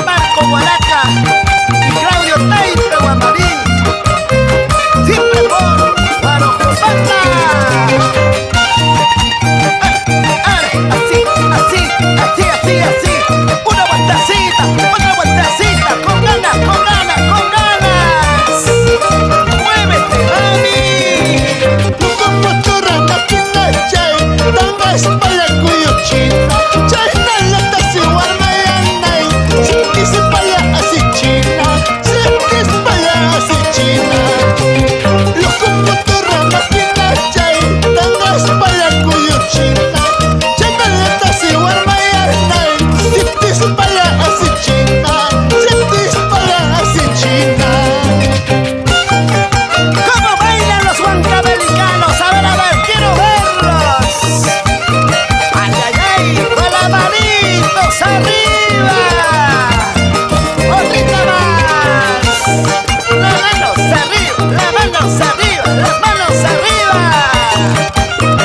Marco Guaraca y Claudio Taita Guamarí. Siempre por Barojo Banda. Así, así, así, así, así. Una vueltecita, otra vueltecita. Con ganas, con ganas, con ganas. Muévete, mami. Como tu rama kita chay, tangas pala kuyo china. Chay na lata si warma yanay, sikis pala asi china, sikis pala asi china. Lo como tu rama kita chay, tangas pala kuyo china. Chay na lata si warma yanay, sikis pala asi china, sikis pala asi china. ¿Cómo bailan los huancavelicanos? A ver, quiero verlos. Ay, ay, ay, con las manitos arriba. Otrita más. Las manos arriba, las manos arriba, las manos arriba.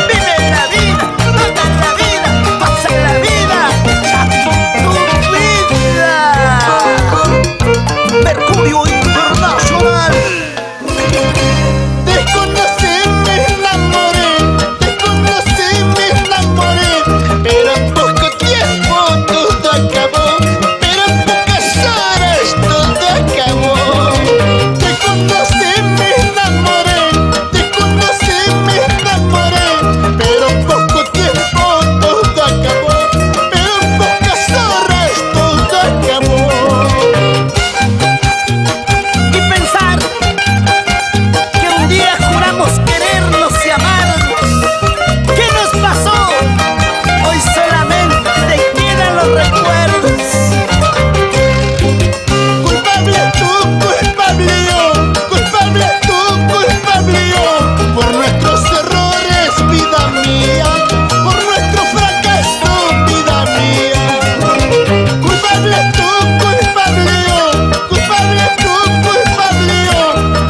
Vive la vida, toca la vida, pasa la vida, tu vida. Mercurio Internacional. Te conocí, me enamoré, pero en poco tiempo todo acabó, pero en pocas horas todo acabó. Te conocí, me enamoré, pero en poco tiempo todo acabó, pero en pocas horas todo acabó. Y pensar que un día juramos querernos y amarnos. ¿Qué nos pasó? Hoy solamente quedan los recuerdos. Culpable tú, culpable yo, culpable tú, culpable yo, por nuestros errores, vida mía, por nuestro fracaso, vida mía. Culpable tú, culpable yo, culpable tú, culpable yo,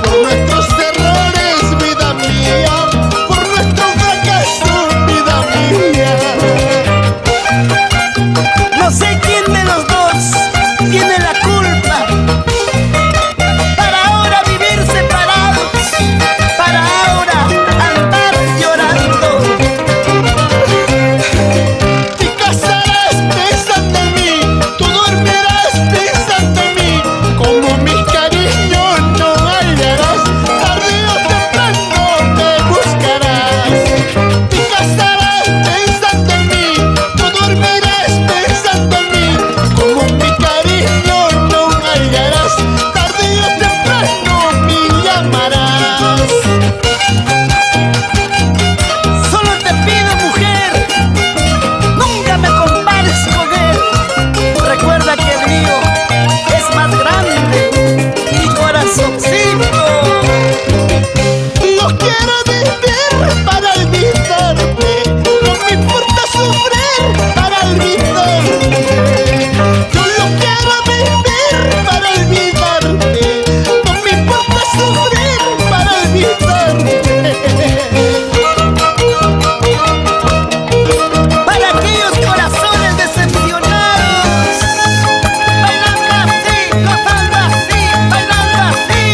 por nuestros errores, vida mía, por nuestro fracaso, vida mía. No sé quién de los dos tiene la culpa para ahora vivir separados, para ahora andar llorando. Te casarás pensando en mí, tú dormirás pensando en mí, como mi cariño no hallarás, tarde o temprano me buscarás. Te casarás pensando en mí, tú dormirás pensando en mí, como mi cariño no hallarás, tarde o temprano me llamarás. Solo te pido, mujer, nunca me compares con él. Recuerda que el mío es más grande, mi corazoncito. Yo quiero vivir para olvidarte, no me importa sufrir para olvidarte. Yo lo quiero vivir para olvidarte, no me importa sufrir para olvidarte. Para aquellos corazones decepcionados, bailando así, gozando así, bailando así.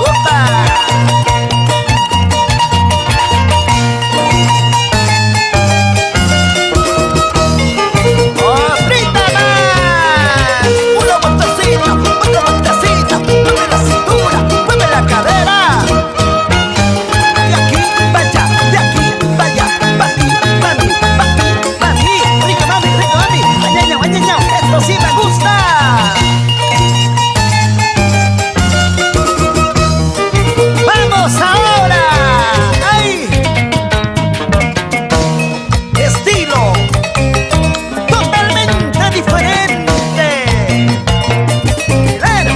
¡Upa! ¡Otrita más! Una vueltecita, mueve la cintura, mueve la cadera. De aquí para allá, de aquí para allá, pa' ti, pa' mí, pa' ti, pa' mí. Rica mami, añañao, añañao, esto sí me gusta. ¡Vamos ahora! ¡Ay! Estilo totalmente diferente. Claro,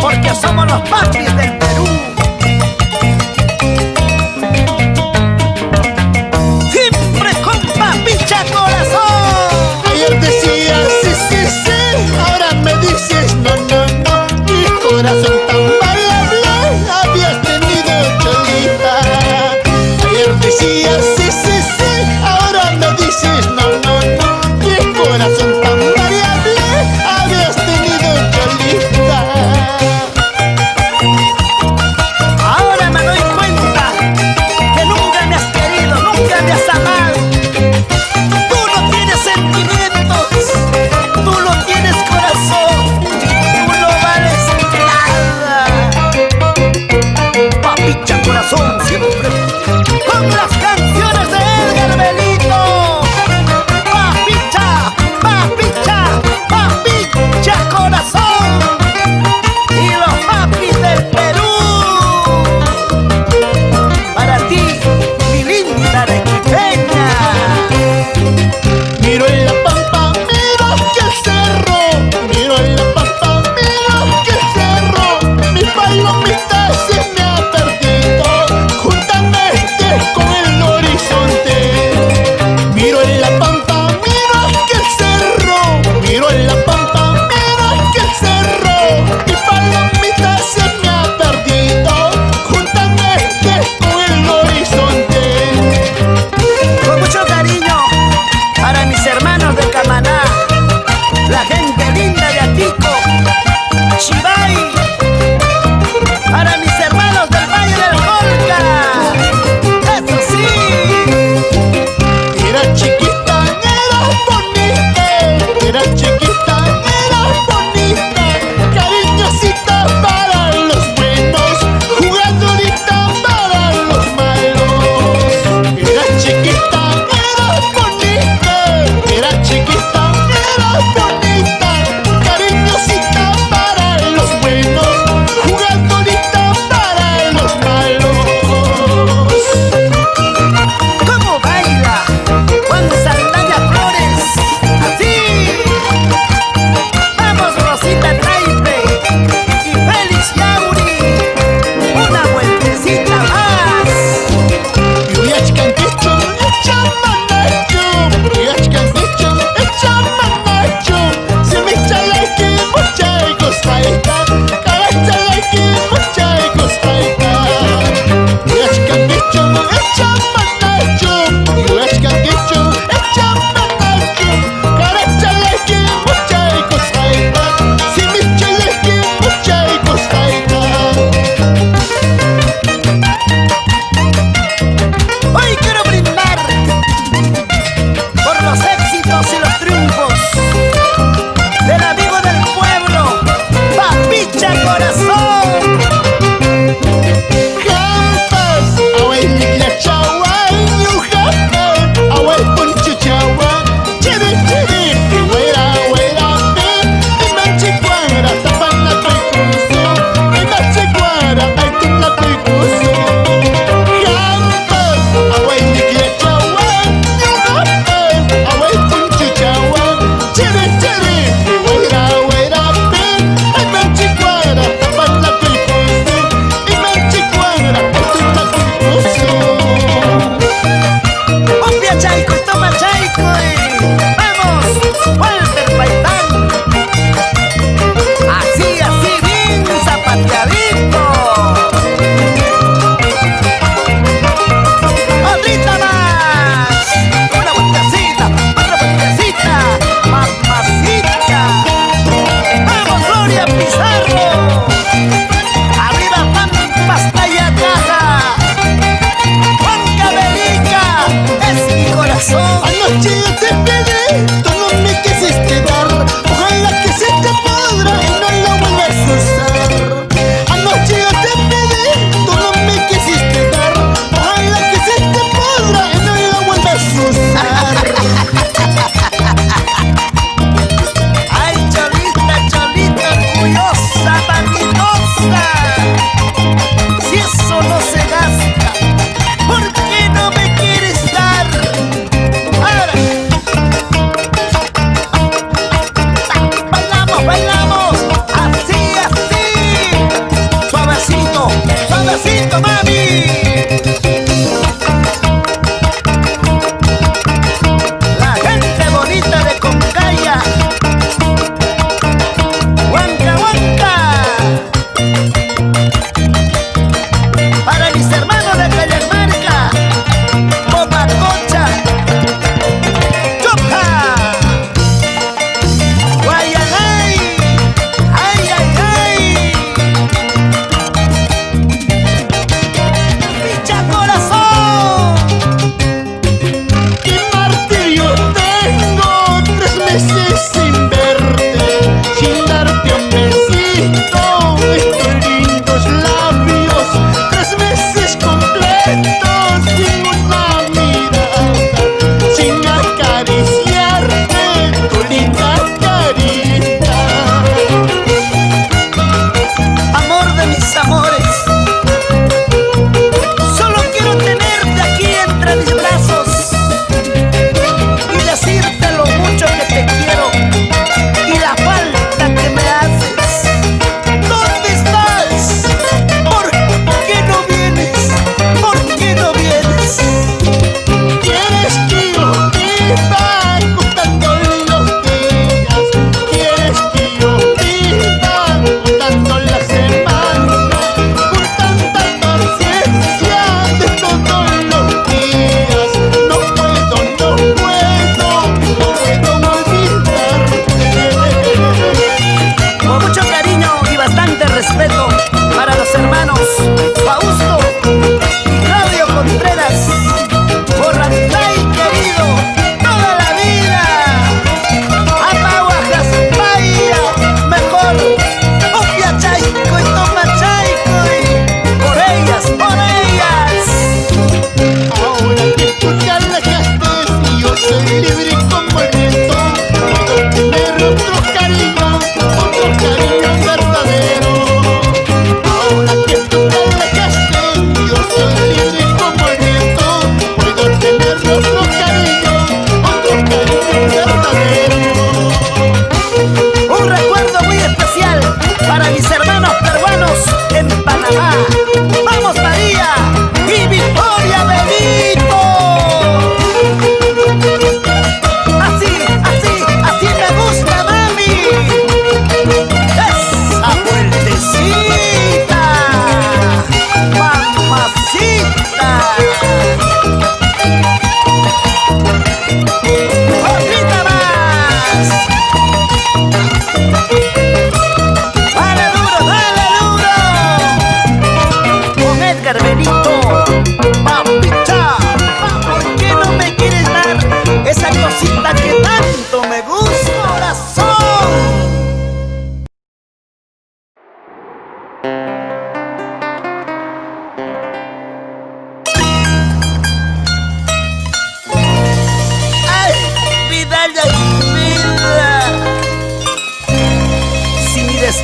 porque somos los papis del Perú. Siempre con papicha corazón. Ayer decía sí, sí, sí, gustaita, carachalaki, muchay gustaita. Yashkangichu, echamanachu, yashkangichu, echamanachu, carachalaki, muchay gustaita, simichalaki, muchay gustaita. Hoy quiero brindar por los éxitos y los triunfos del amigo del pueblo, Papicho.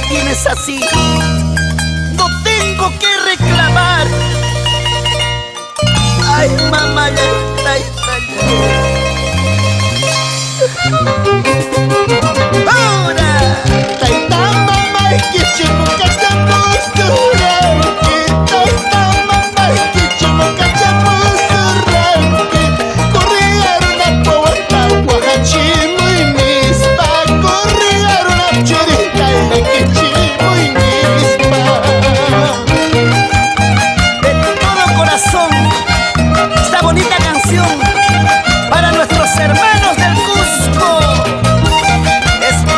tienes así. No tengo que reclamar. Ay, mamá, ya está, ¡ahora! Tayta mamay kichumukachamusurayki. Tayta mamay kichumukachamusurayki. Corrieron a Powata, Huajachimuy nispa. Corrieron a Churita y la Kichimuy nispa. De todo corazón, esta bonita canción para nuestros hermanos del Cusco. Es mi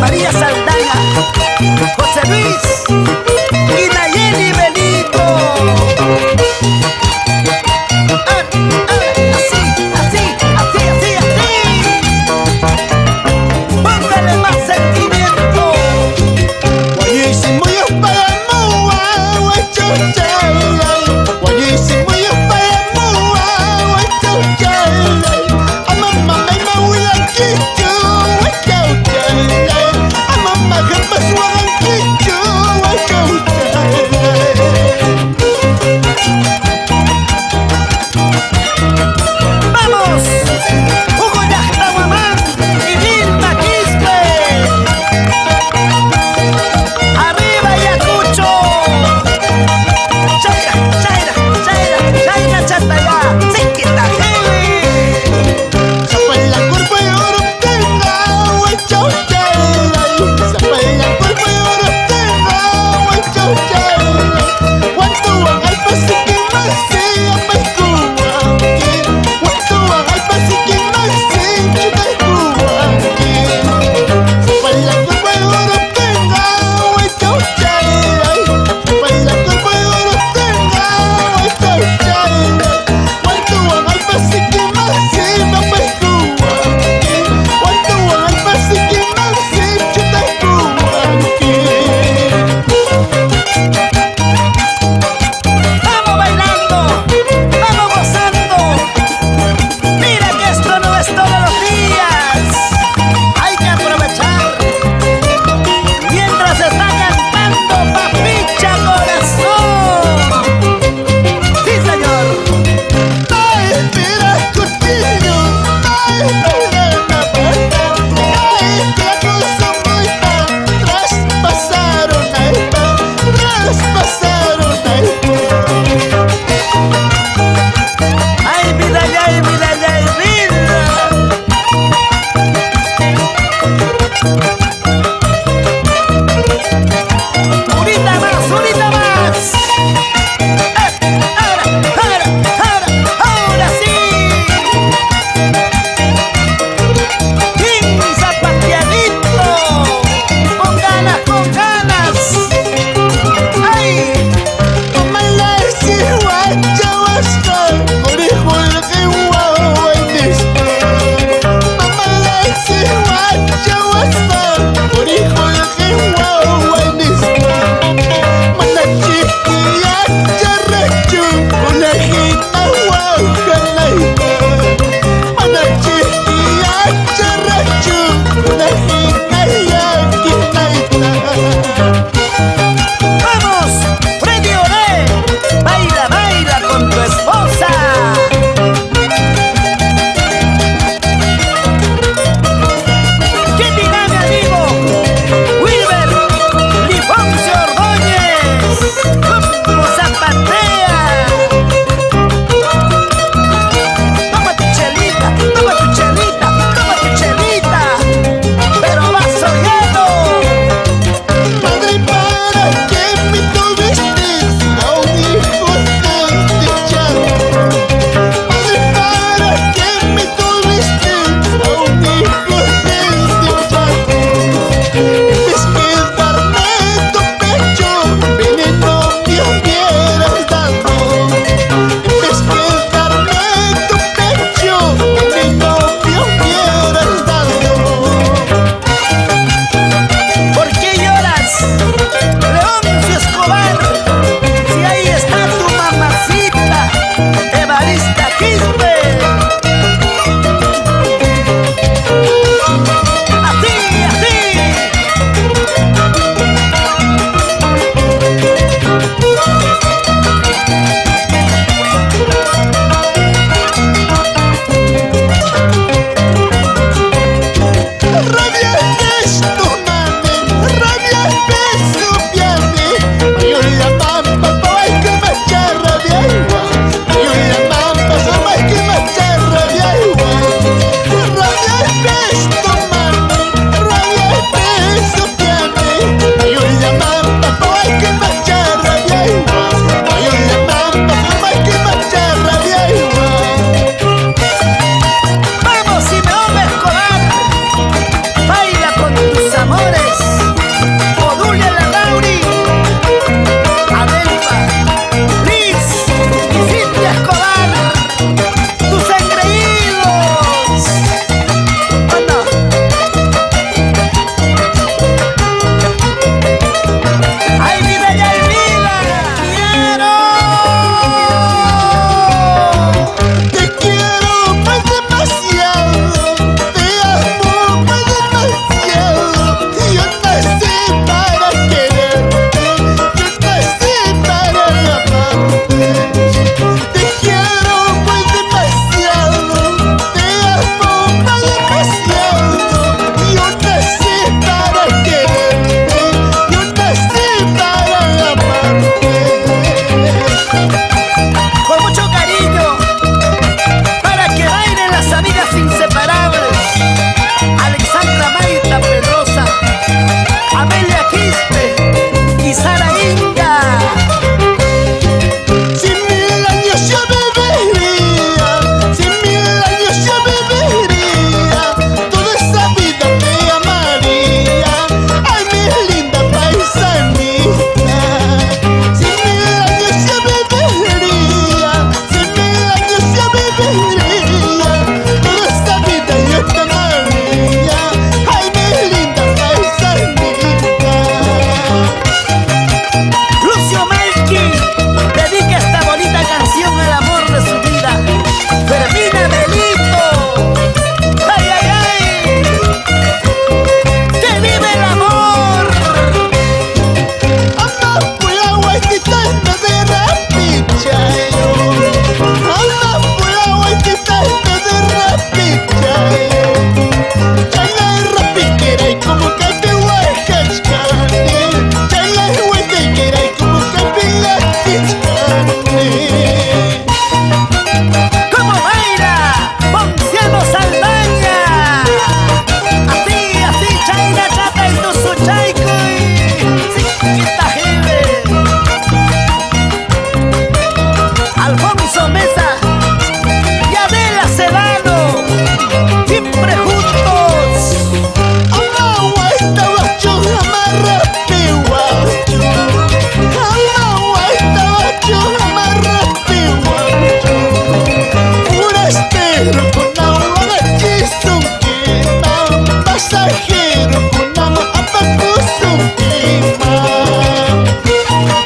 María Saldaña, José Luis y Nayeli Benito. Así, así, así, así, así. Póngale más sentimiento. Guayísimo yo para mua, guachuchalay. Guayísimo yo para mua, guachuchalay. A mamá me huila quichu, guachuchalay. A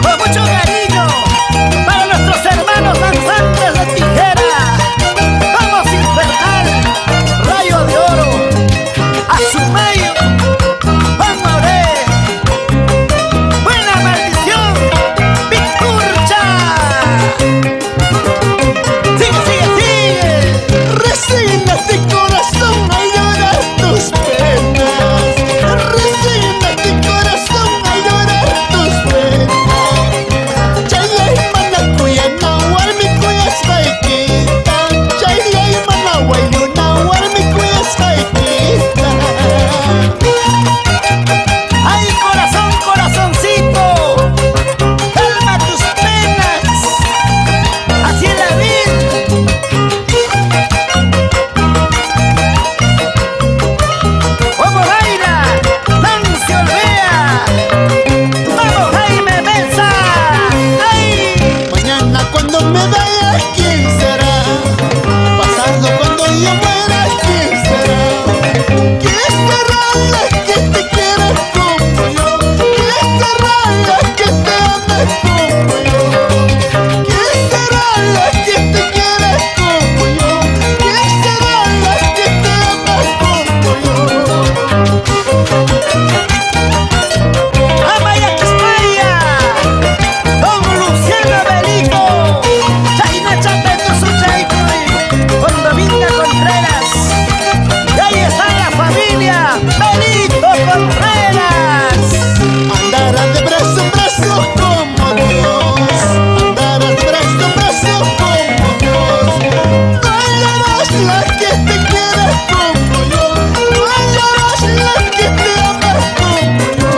Con mucho cariño para nuestros hermanos danzantes de tijera. Vamos infernal, rayo de oro, Azumayo, Juan Moré, buena maldición, Vicurcha. Sigue, sigue, sigue. Resígnate corazón a llorar tus penas. Resígnate corazón a llorar tus penas. Chayay manakuya nawar mi kuya saikita. Chayay manawayu nawar mi kuya saikita. Ay, corazón, corazoncito, calma tus penas. Así es la vida. ¿Cómo baila? Nancy Olvera. Vamos, Jaime Mesa. ¡Ay! Mañana cuando me vaya, ¿quién será? Pasado cuando yo muera, ¿quién será? ¿Quién será la que te quiera como yo? ¿Quién será la que te ame como yo? ¿Quién será la que te quiera como yo? ¿Quién será la que te ame como yo? Amaya Quispaya, Don Luciano Belico, Chayna Chapeto Suchaycoy, con Dominga Contreras. Y ahí está la familia Benito Contreras. Andarás de brazo en brazo como Dios. Andarás de brazo en brazo como Dios. No hallarás la que te quiera como yo. No hallarás la que te ama como yo.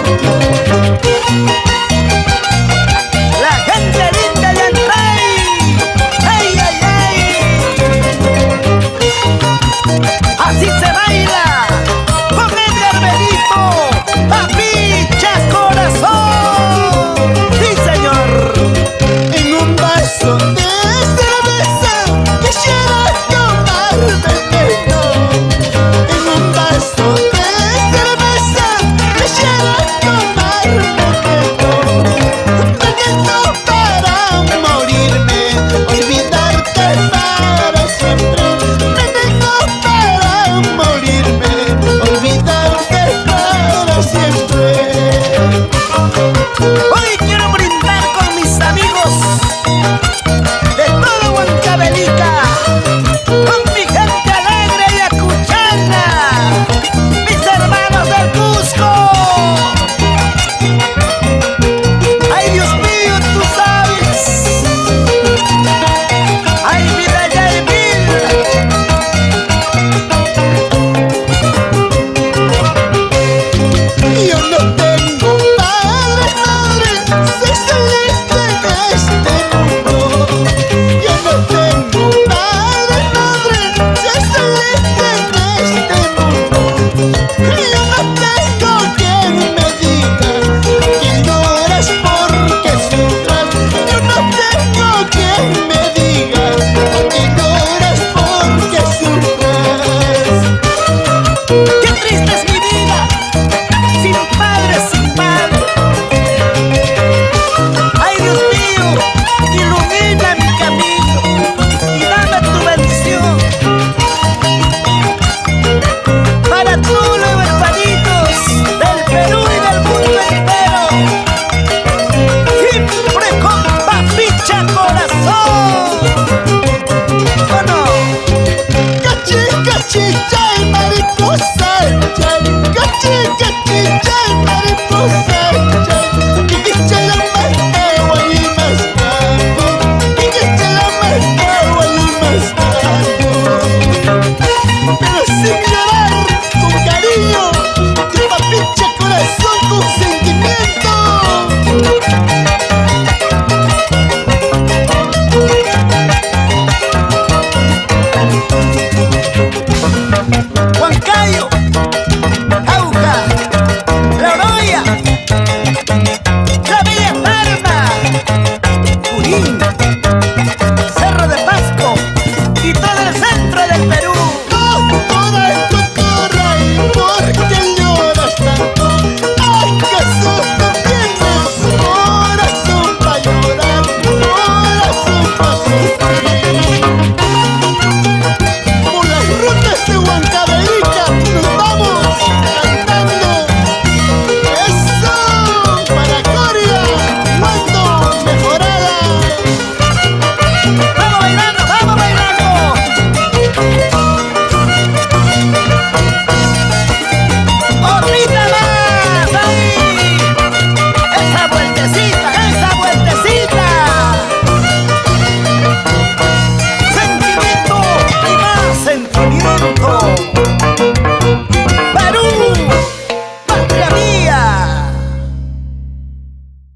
La gente linda de Antay. ¡Ay, ay, ay! Así se baila con Edgar Benito, Papicha Corazón. ¡Sí, señor! En un vaso de cerveza quisiera tomar veneno. En un vaso de cerveza quisiera tomar veneno. Veneno para morirme, olvidarte para siempre. Veneno para morirme, olvidarte para siempre. Hoy quiero brindar con mis amigos de todo Huancavelica, con mi gente alegre y acuchana, mis hermanos del Cusco. Ay, Dios mío, tú sabes. Ay, vida ya y Yo no tengo padre, madre, soy solito en este mundo. Yo no tengo padre, madre, soy solito en este mundo. Yo no tengo quien me diga que lloras porque sufras. Yo no tengo quien me diga que lloras porque sufras. qué triste es mi vida, sin padre, sin madre. Ay, Dios mío, ilumina mi camino y dame tu bendición para todos los hermanitos del Perú y del mundo entero. Siempre con Papicha Corazón. ¿O no? Cachi, cachi, chay, mariposa, chay. Cachi, cachi, chay, mariposa, chay. Kikicha la mata, wali mascabo. Kikicha la mata, wali mascabo. Pero sin llorar, con cariño, de Papicha Corazón con sentimiento.